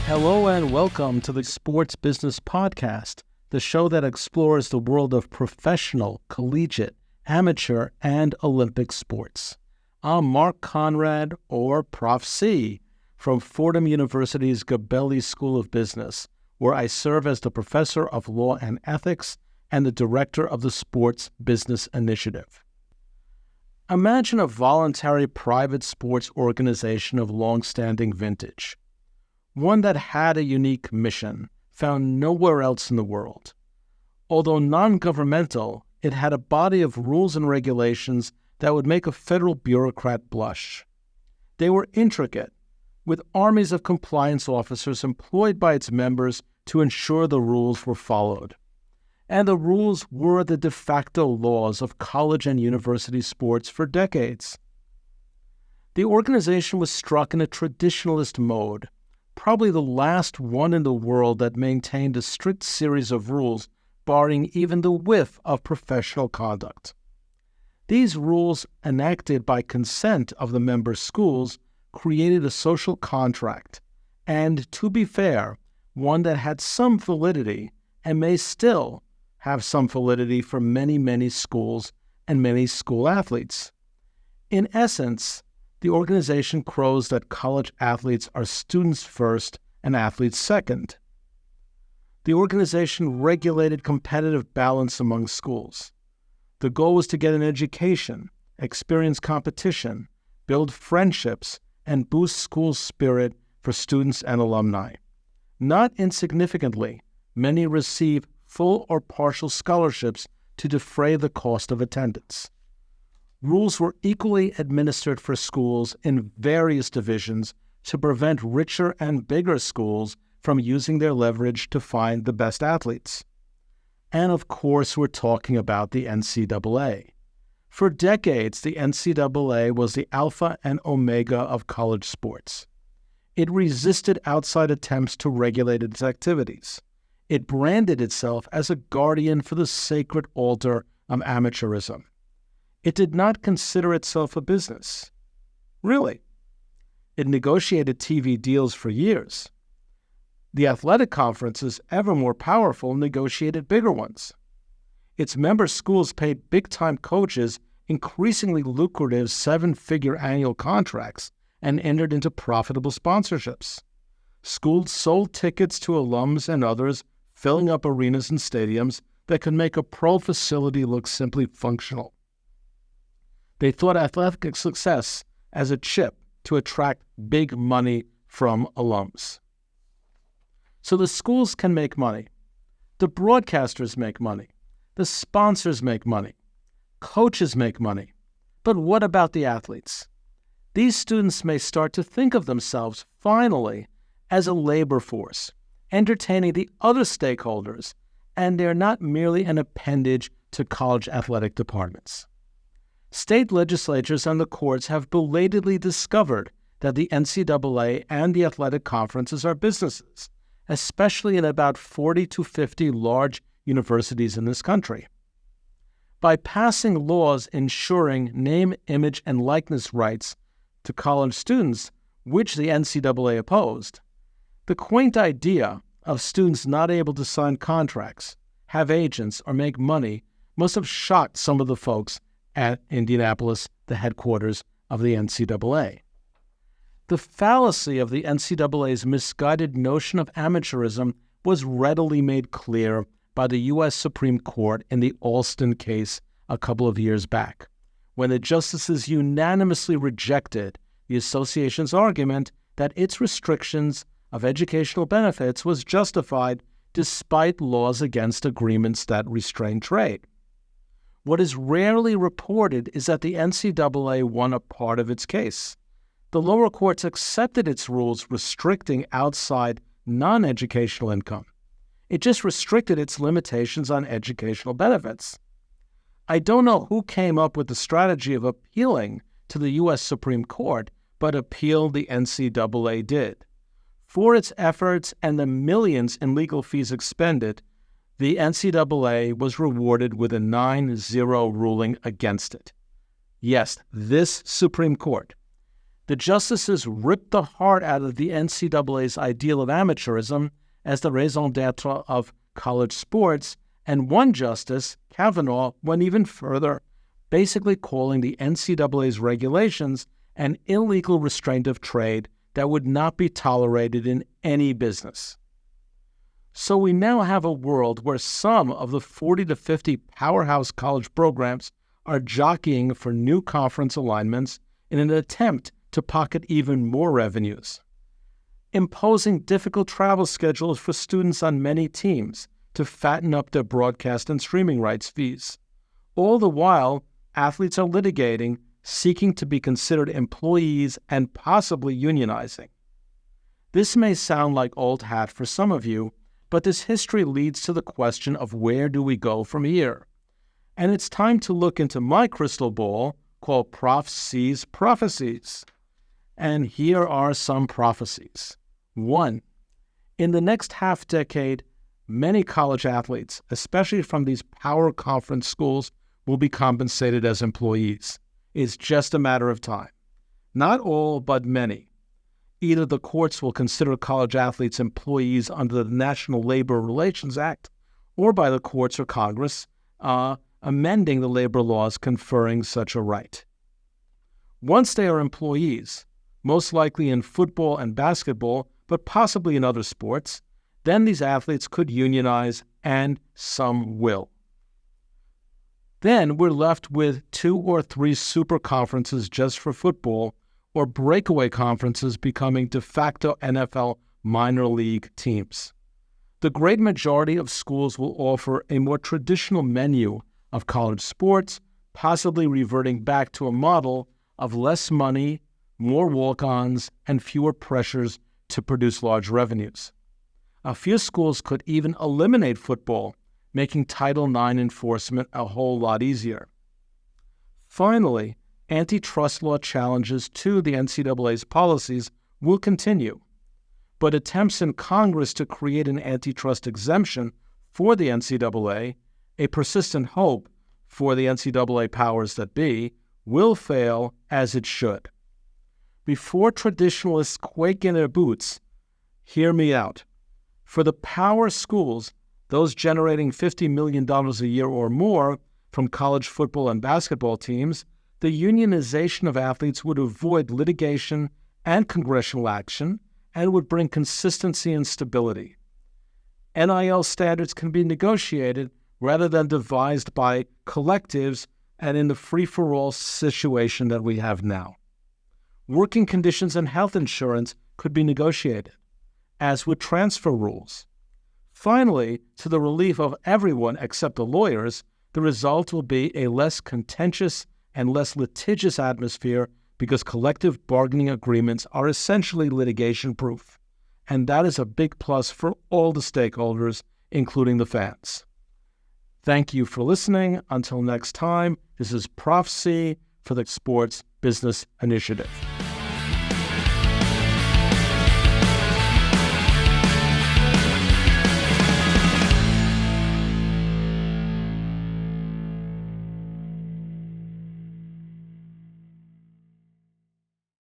Hello and welcome to the Sports Business Podcast, the show that explores the world of professional, collegiate, amateur, and Olympic sports. I'm Mark Conrad, or Prof. C, from Fordham University's Gabelli School of Business, where I serve as the Professor of Law and Ethics and the Director of the Sports Business Initiative. Imagine a voluntary private sports organization of long-standing vintage. One that had a unique mission, found nowhere else in the world. Although non-governmental, it had a body of rules and regulations that would make a federal bureaucrat blush. They were intricate, with armies of compliance officers employed by its members to ensure the rules were followed. And the rules were the de facto laws of college and university sports for decades. The organization was struck in a traditionalist mode, probably the last one in the world that maintained a strict series of rules, barring even the whiff of professional conduct. These rules, enacted by consent of the member schools, created a social contract, and, to be fair, one that had some validity and may still have some validity for many, many schools and many school athletes. In essence, the organization crows that college athletes are students first and athletes second. The organization regulated competitive balance among schools. The goal was to get an education, experience competition, build friendships, and boost school spirit for students and alumni. Not insignificantly, many receive full or partial scholarships to defray the cost of attendance. Rules were equally administered for schools in various divisions to prevent richer and bigger schools from using their leverage to find the best athletes. And of course, we're talking about the NCAA. For decades, the NCAA was the alpha and omega of college sports. It resisted outside attempts to regulate its activities. It branded itself as a guardian for the sacred altar of amateurism. It did not consider itself a business. Really. It negotiated TV deals for years. The athletic conferences, ever more powerful, negotiated bigger ones. Its member schools paid big-time coaches increasingly lucrative seven-figure annual contracts and entered into profitable sponsorships. Schools sold tickets to alums and others, filling up arenas and stadiums that could make a pro facility look simply functional. They thought athletic success as a chip to attract big money from alums. So the schools can make money. The broadcasters make money. The sponsors make money. Coaches make money. But what about the athletes? These students may start to think of themselves, finally, as a labor force, entertaining the other stakeholders, and they're not merely an appendage to college athletic departments. State legislatures and the courts have belatedly discovered that the NCAA and the athletic conferences are businesses, especially in about 40 to 50 large universities in this country. By passing laws ensuring name, image, and likeness rights to college students, which the NCAA opposed, the quaint idea of students not able to sign contracts, have agents, or make money must have shocked some of the folks at Indianapolis, the headquarters of the NCAA. The fallacy of the NCAA's misguided notion of amateurism was readily made clear by the U.S. Supreme Court in the Alston case a couple of years back, when the justices unanimously rejected the association's argument that its restrictions of educational benefits was justified despite laws against agreements that restrain trade. What is rarely reported is that the NCAA won a part of its case. The lower courts accepted its rules restricting outside non-educational income. It just restricted its limitations on educational benefits. I don't know who came up with the strategy of appealing to the U.S. Supreme Court, but appeal the NCAA did. For its efforts and the millions in legal fees expended, the NCAA was rewarded with a 9-0 ruling against it. Yes, this Supreme Court. The justices ripped the heart out of the NCAA's ideal of amateurism as the raison d'etre of college sports, and one justice, Kavanaugh, went even further, basically calling the NCAA's regulations an illegal restraint of trade that would not be tolerated in any business. So we now have a world where some of the 40 to 50 powerhouse college programs are jockeying for new conference alignments in an attempt to pocket even more revenues, imposing difficult travel schedules for students on many teams to fatten up their broadcast and streaming rights fees. All the while, athletes are litigating, seeking to be considered employees and possibly unionizing. This may sound like old hat for some of you, but this history leads to the question of where do we go from here? And it's time to look into my crystal ball called Prof C's Prophecies. And here are some prophecies. 1. In the next half-decade, many college athletes, especially from these power conference schools, will be compensated as employees. It's just a matter of time. Not all, but many. Either the courts will consider college athletes employees under the National Labor Relations Act, or by the courts or Congress, amending the labor laws conferring such a right. Once they are employees, most likely in football and basketball, but possibly in other sports, then these athletes could unionize, and some will. Then we're left with 2 or 3 super conferences just for football, or breakaway conferences becoming de facto NFL minor league teams. The great majority of schools will offer a more traditional menu of college sports, possibly reverting back to a model of less money, more walk-ons, and fewer pressures to produce large revenues. A few schools could even eliminate football, making Title IX enforcement a whole lot easier. Finally, antitrust law challenges to the NCAA's policies will continue, but attempts in Congress to create an antitrust exemption for the NCAA, a persistent hope for the NCAA powers that be, will fail as it should. Before traditionalists quake in their boots, hear me out. For the power schools, those generating $50 million a year or more from college football and basketball teams, the unionization of athletes would avoid litigation and congressional action and would bring consistency and stability. NIL standards can be negotiated rather than devised by collectives and in the free-for-all situation that we have now. Working conditions and health insurance could be negotiated, as would transfer rules. Finally, to the relief of everyone except the lawyers, the result will be a less contentious and less litigious atmosphere because collective bargaining agreements are essentially litigation-proof. And that is a big plus for all the stakeholders, including the fans. Thank you for listening. Until next time, this is Prof C for the Sports Business Initiative.